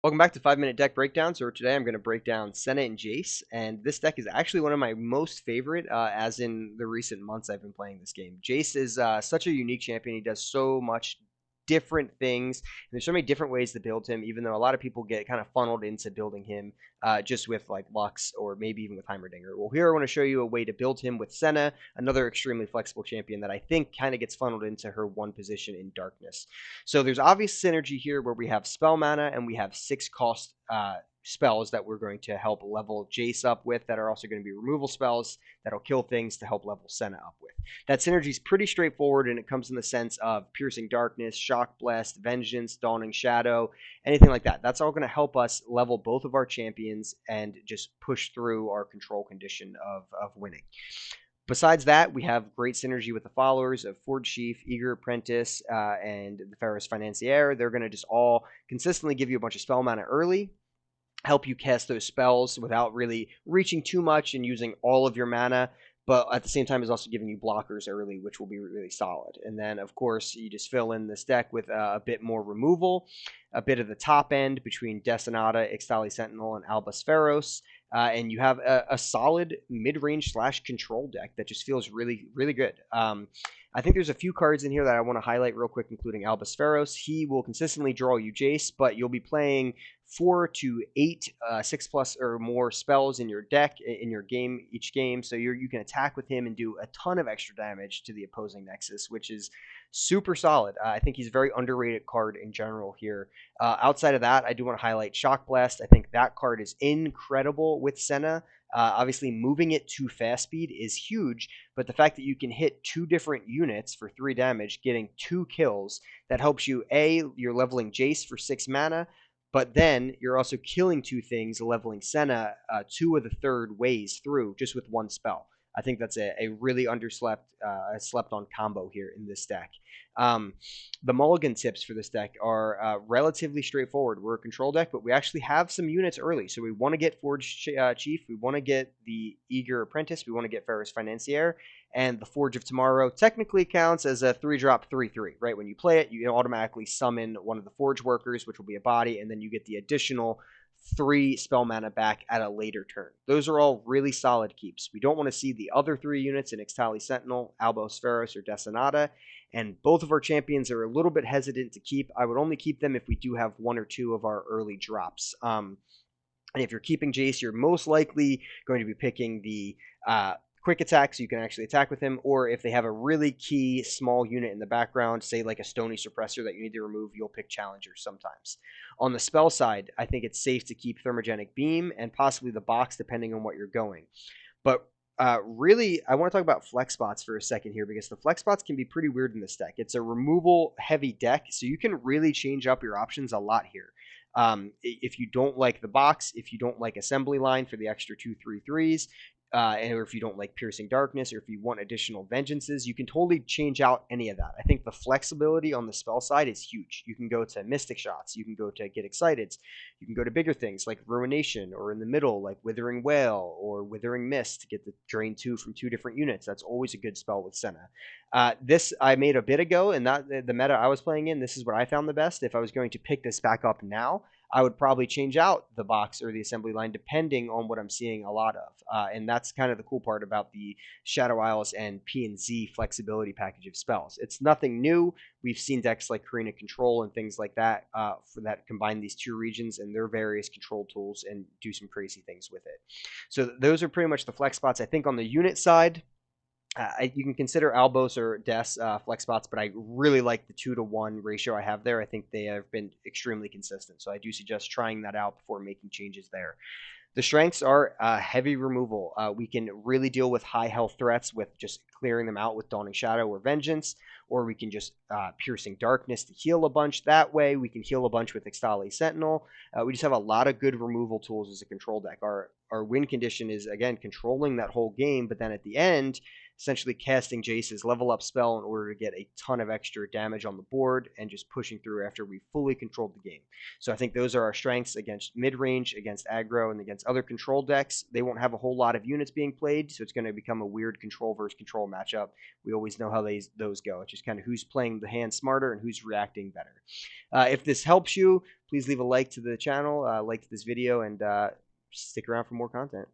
Welcome back to 5 Minute Deck Breakdowns, where today I'm going to break down Senna and Jayce, and this deck is actually one of my most favorite, as in the recent months I've been playing this game. Jayce is such a unique champion. He does so much different things, and there's so many different ways to build him, even though a lot of people get kind of funneled into building him just with like Lux or maybe even with Heimerdinger. Well, here I want to show you a way to build him with Senna, another extremely flexible champion that I think kind of gets funneled into her one position in Darkness. So there's obvious synergy here where we have spell mana and we have 6 cost spells that we're going to help level Jayce up with that are also going to be removal spells that'll kill things to help level Senna up with. That synergy is pretty straightforward, and it comes in the sense of Piercing Darkness, Shock Blast, Vengeance, Dawning Shadow, anything like that. That's all going to help us level both of our champions and just push through our control condition of winning. Besides that, we have great synergy with the followers of Forge Chief, Eager Apprentice, and the Ferrous Financier. They're going to just all consistently give you a bunch of spell mana early, help you cast those spells without really reaching too much and using all of your mana, but at the same time is also giving you blockers early, which will be really solid. And then, of course, you just fill in this deck with a bit more removal, a bit of the top end between Destinata, Ixtali Sentinel, and Albus Ferros. And you have a solid mid-range / control deck that just feels really good. I think there's a few cards in here that I want to highlight real quick, including Albus Ferros. He will consistently draw you Jayce, but you'll be playing 4 to 8 6+ or more spells in your deck in your game each game, so you can attack with him and do a ton of extra damage to the opposing Nexus, which is super solid. I think he's a very underrated card in general here. Outside of that, I do want to highlight Shock Blast. I think that card is incredible with Senna. Obviously, moving it to fast speed is huge, but the fact that you can hit 2 different units for 3 damage, getting 2 kills, that helps you. You're leveling Jayce for 6 mana, but then you're also killing 2 things, leveling Senna 2 of the third ways through just with 1 spell. I think that's a really slept on combo here in this deck. The Mulligan tips for this deck are relatively straightforward. We're a control deck, but we actually have some units early. So we want to get Forge Chief, we want to get the Eager Apprentice, we want to get Ferrous Financier, and the Forge of Tomorrow technically counts as a 3-drop 3/3, right? When you play it, you automatically summon one of the Forge Workers, which will be a body, and then you get the additional 3 spell mana back at a later turn. Those are all really solid keeps. We don't want to see the other 3 units in Ixtali Sentinel, Albos Ferros, or Destinata, and both of our champions are a little bit hesitant to keep. I would only keep them if we do have 1 or 2 of our early drops. And if you're keeping Jayce, you're most likely going to be picking the quick attack so you can actually attack with him, or if they have a really key small unit in the background, say like a Stony Suppressor that you need to remove, you'll pick Challenger sometimes. On the spell side, I think it's safe to keep Thermogenic Beam and possibly the box depending on what you're going. But really, I want to talk about flex spots for a second here, because the flex spots can be pretty weird in this deck. It's a removal heavy deck, so you can really change up your options a lot here. If you don't like the box, if you don't like assembly line for the extra 2/3/3s, or if you don't like Piercing Darkness, or if you want additional Vengeances, you can totally change out any of that. I think the flexibility on the spell side is huge. You can go to Mystic Shots, you can go to Get Excited, you can go to bigger things like Ruination, or in the middle like Withering Wail or Withering Mist to get the Drain 2 from 2 different units. That's always a good spell with Senna. This I made a bit ago, and not the meta I was playing in. This is what I found the best. If I was going to pick this back up now, I would probably change out the box or the assembly line depending on what I'm seeing a lot of. And that's kind of the cool part about the Shadow Isles and P and Z flexibility package of spells. It's nothing new. We've seen decks like Karina Control and things like that for that combine these 2 regions and their various control tools and do some crazy things with it. So those are pretty much the flex spots. I think on the unit side, you can consider Albos or Des flex spots, but I really like the 2-to-1 ratio I have there. I think they have been extremely consistent, so I do suggest trying that out before making changes there. The strengths are heavy removal. We can really deal with high health threats with just clearing them out with Dawning Shadow or Vengeance, or we can just Piercing Darkness to heal a bunch that way. We can heal a bunch with Ixtali Sentinel. We just have a lot of good removal tools as a control deck. Our win condition is, again, controlling that whole game, but then at the end, essentially casting Jayce's level up spell in order to get a ton of extra damage on the board and just pushing through after we fully controlled the game. So I think those are our strengths against mid range, against aggro, and against other control decks. They won't have a whole lot of units being played, so it's going to become a weird control versus control matchup. We always know how those go. It's just kind of who's playing the hand smarter and who's reacting better. If this helps you, please leave a like to the channel, like to this video, and stick around for more content.